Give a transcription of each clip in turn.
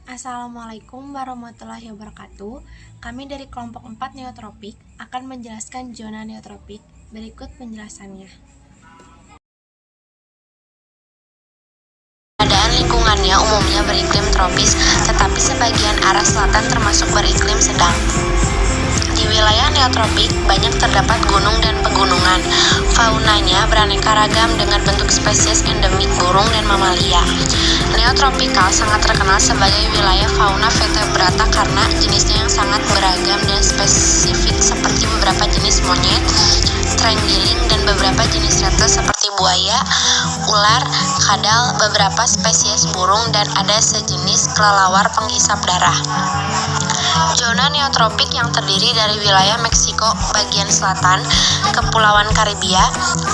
Assalamualaikum warahmatullahi wabarakatuh. Kami dari kelompok 4 neotropik akan menjelaskan zona neotropik. Berikut penjelasannya. Keadaan lingkungannya umumnya beriklim tropis, tetapi sebagian arah selatan termasuk beriklim sedang. Di wilayah neotropik banyak terdapat gunung dan pegunungan. Faunanya beraneka ragam dengan bentuk spesies endemik burung dan mamalia. Neotropikal sangat terkenal sebagai wilayah fauna vertebrata karena jenisnya yang sangat beragam dan spesifik seperti beberapa jenis monyet, terenggiling, dan beberapa jenis reptil seperti buaya, ular, kadal, beberapa spesies burung, dan ada sejenis kelelawar penghisap darah. Zona neotropik yang terdiri dari wilayah Meksiko bagian selatan, Kepulauan Karibia,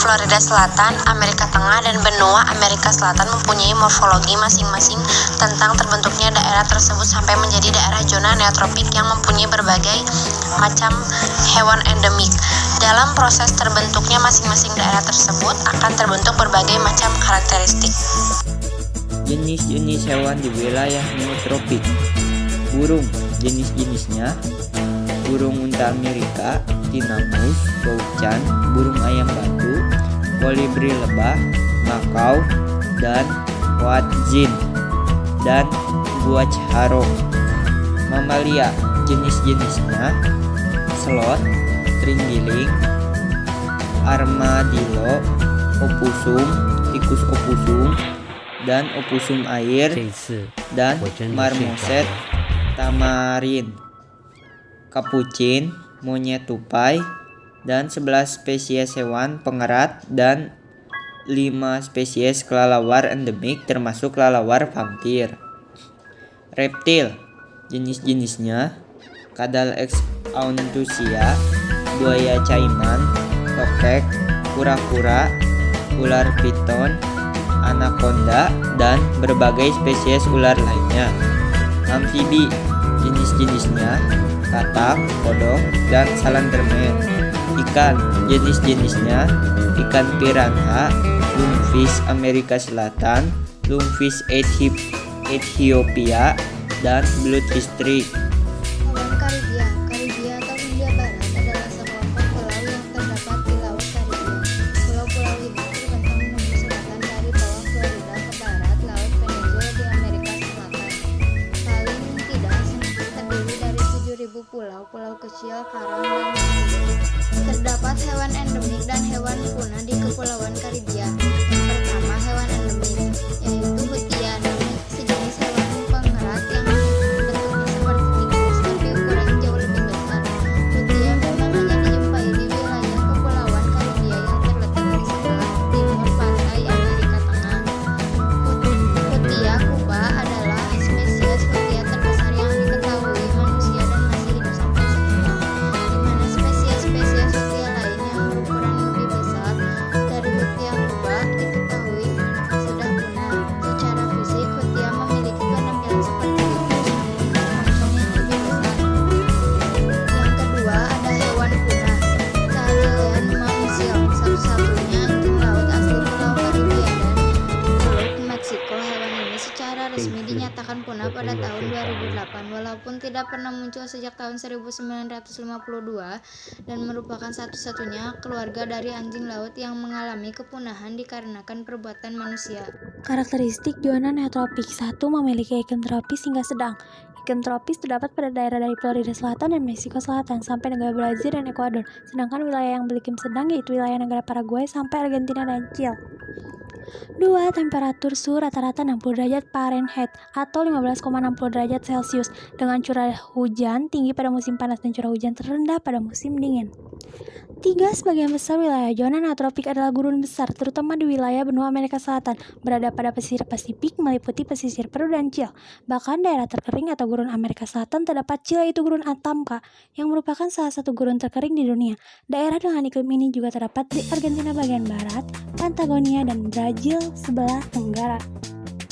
Florida Selatan, Amerika Tengah, dan benua Amerika Selatan mempunyai morfologi masing-masing tentang terbentuknya daerah tersebut sampai menjadi daerah zona neotropik yang mempunyai berbagai macam hewan endemik. Dalam proses terbentuknya masing-masing daerah tersebut akan terbentuk berbagai macam karakteristik. Jenis-jenis hewan di wilayah neotropik. Burung, jenis-jenisnya burung unta Amerika, tinamous, baucan, burung ayam batu, kolibri lebah, makau, dan wadzin, dan guacharo. Mamalia, jenis-jenisnya sloth, terenggiling, armadillo, opusum, tikus opusum, dan opusum air, dan marmoset, tamarin, kapucin, monyet tupai, dan 11 spesies hewan pengerat dan 5 spesies kelelawar endemik termasuk kelelawar vampir. Reptil, jenis-jenisnya kadal ex-auntusia, buaya caiman, tokek, kura-kura, ular piton, anaconda, dan berbagai spesies ular lainnya. Amfibi, jenis-jenisnya katak, kodok, dan salanderman. Ikan, jenis-jenisnya ikan piranha, lungfish Amerika Selatan, lungfish Ethiopia, dan bloodfish tree. Hewan Karibia. Karibia atau Hindia Barat adalah sekelompok pulau yang terdapat di Laut Karibia. Pulau-pulau ini terbentang menuju selatan dari bawah Florida ke barat Laut Venezuela di Amerika Selatan. Paling tidak terdiri dari 7.000 pulau kecil, karang, dan mangrove. Terdapat hewan endemik dan hewan punah di Kepulauan Karibia. Yang pertama, hewan endemik, yaitu hutian, sejenis hewan pengerat yang bentuknya seperti tikus tapi ukurannya jauh lebih besar. Hutian memang hanya dijumpai di wilayah Kepulauan Karibia yang terletak di sebelah timur pantai Amerika Tengah. Hutia pupa adalah spesies hutia terbesar yang diketahui manusia dan masih hidup sampai sekarang, di mana spesies-spesies hutia lain yang berukuran lebih besar dari hutia pupa diketahui sudah punah. Secara fisik, hutia memiliki penampilan seperti tikus, namun fungsinya lebih besar. Yang kedua, ada hewan punah, Carilian mamsil, satu-satunya anjing laut asli Pulau Karibia dan Teluk Meksiko. Hewan ini secara resmi dinyatakan punah pada tahun 2008, walaupun tidak pernah muncul sejak tahun 1952 dan merupakan satu-satunya keluarga dari anjing laut yang mengalami kepunahan dikarenakan perbuatan manusia. Karakteristik zona neotropik. 1. Memiliki iklim tropis hingga sedang. Iklim tropis terdapat pada daerah dari Florida Selatan dan Meksiko Selatan sampai negara Brazil dan Ekuador, sedangkan wilayah yang beriklim sedang yaitu wilayah negara Paraguay sampai Argentina dan Chile. 2. Temperatur suhu rata-rata 60 derajat Fahrenheit atau 15,60 derajat Celcius dengan curah hujan tinggi pada musim panas dan curah hujan terendah pada musim dingin. 3. Sebagian besar wilayah zona neotropik adalah gurun besar, terutama di wilayah benua Amerika Selatan, berada pada pesisir Pasifik meliputi pesisir Peru dan Chile. Bahkan daerah terkering atau gurun Amerika Selatan terdapat Chile, yaitu gurun Atacama, yang merupakan salah satu gurun terkering di dunia. Daerah dengan iklim ini juga terdapat di Argentina bagian barat, Patagonia, dan Brazil sebelah tenggara.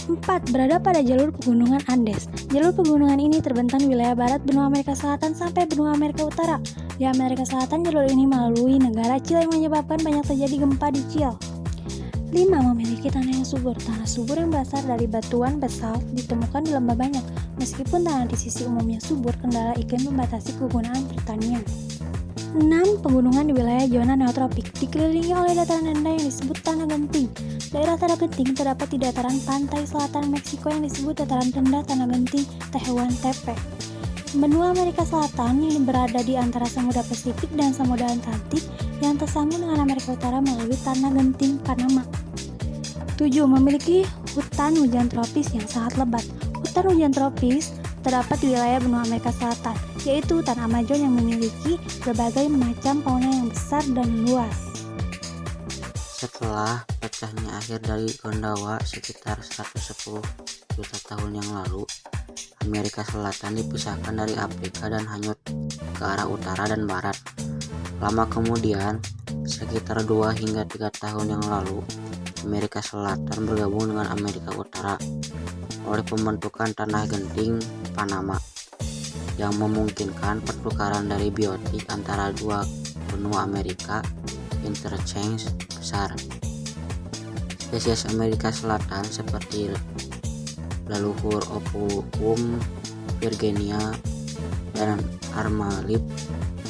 4. Berada pada jalur pegunungan Andes. Jalur pegunungan ini terbentang di wilayah barat benua Amerika Selatan sampai benua Amerika Utara. Di Amerika Selatan, jalur ini melalui negara Chile yang menyebabkan banyak terjadi gempa di Chile. 5. Memiliki tanah yang subur. Tanah subur yang berasal dari batuan basalt ditemukan di lembah banyak. Meskipun tanah di sisi umumnya subur, kendala iklim membatasi kegunaan pertanian. 6. Pegunungan di wilayah zona neotropik dikelilingi oleh dataran rendah yang disebut tanah genting. Daerah tanah genting terdapat di dataran pantai selatan Meksiko yang disebut dataran rendah tanah genting Tehuantepec. Benua Amerika Selatan yang berada di antara Samudra Pasifik dan Samudra Atlantik yang tersambung dengan Amerika Utara melalui tanah genting Panama. 7. Memiliki hutan hujan tropis yang sangat lebat. Hutan hujan tropis terdapat di wilayah benua Amerika Selatan, yaitu hutan Amazon yang memiliki berbagai macam fauna yang besar dan luas. Setelah pecahnya akhir dari Gondwana sekitar 110 juta tahun yang lalu, Amerika Selatan dipisahkan dari Afrika dan hanyut ke arah utara dan barat. Lama kemudian, sekitar 2 hingga 3 tahun yang lalu, Amerika Selatan bergabung dengan Amerika Utara oleh pembentukan tanah genting Panama yang memungkinkan pertukaran dari biotik antara dua benua Amerika interchange besar. Spesies Amerika Selatan seperti leluhur Opum, Virginia, dan Armalip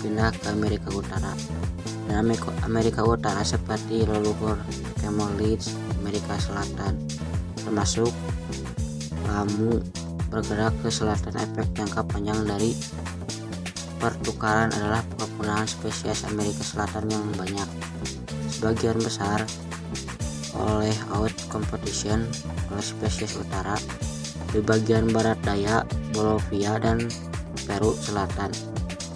pindah ke Amerika Utara. Dan Amerika Utara seperti leluhur Camelids Amerika Selatan, termasuk Lamu, bergerak ke selatan. Efek jangka panjang dari pertukaran adalah kepunahan spesies Amerika Selatan yang banyak, sebagian besar oleh out competition oleh spesies utara di bagian barat daya Bolivia dan Peru Selatan.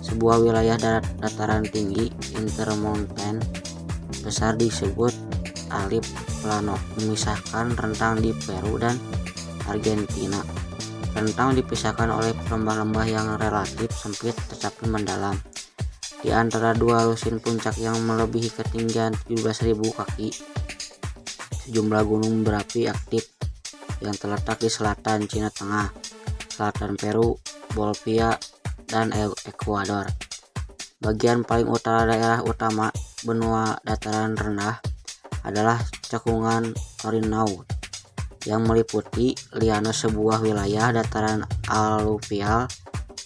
Sebuah wilayah dataran tinggi intermountain besar disebut Altiplano memisahkan rentang di Peru dan Argentina. Rentang dipisahkan oleh lembah-lembah yang relatif sempit tetapi mendalam. Di antara dua lusin puncak yang melebihi ketinggian 17.000 kaki, sejumlah gunung berapi aktif yang terletak di selatan Cina Tengah, selatan Peru, Bolivia, dan Ekuador. Bagian paling utara daerah utama benua dataran rendah adalah cekungan Orinau yang meliputi Liano, sebuah wilayah dataran aluvial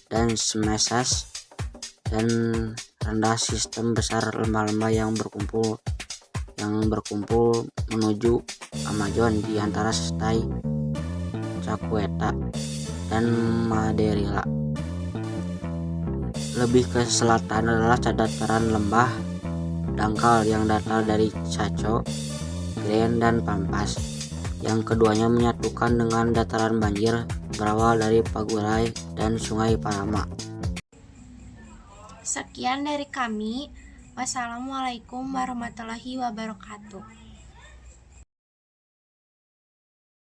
dan semesas dan rendah sistem besar lembah-lembah yang berkumpul menuju Amazon di antara Stay, Caqueta, dan Madeira. Lebih ke selatan adalah dataran lembah dangkal yang datar dari Chaco, Grand, dan Pampas. Yang keduanya menyatukan dengan dataran banjir berawal dari Pagurai dan Sungai Parama. Sekian dari kami. Wassalamualaikum warahmatullahi wabarakatuh.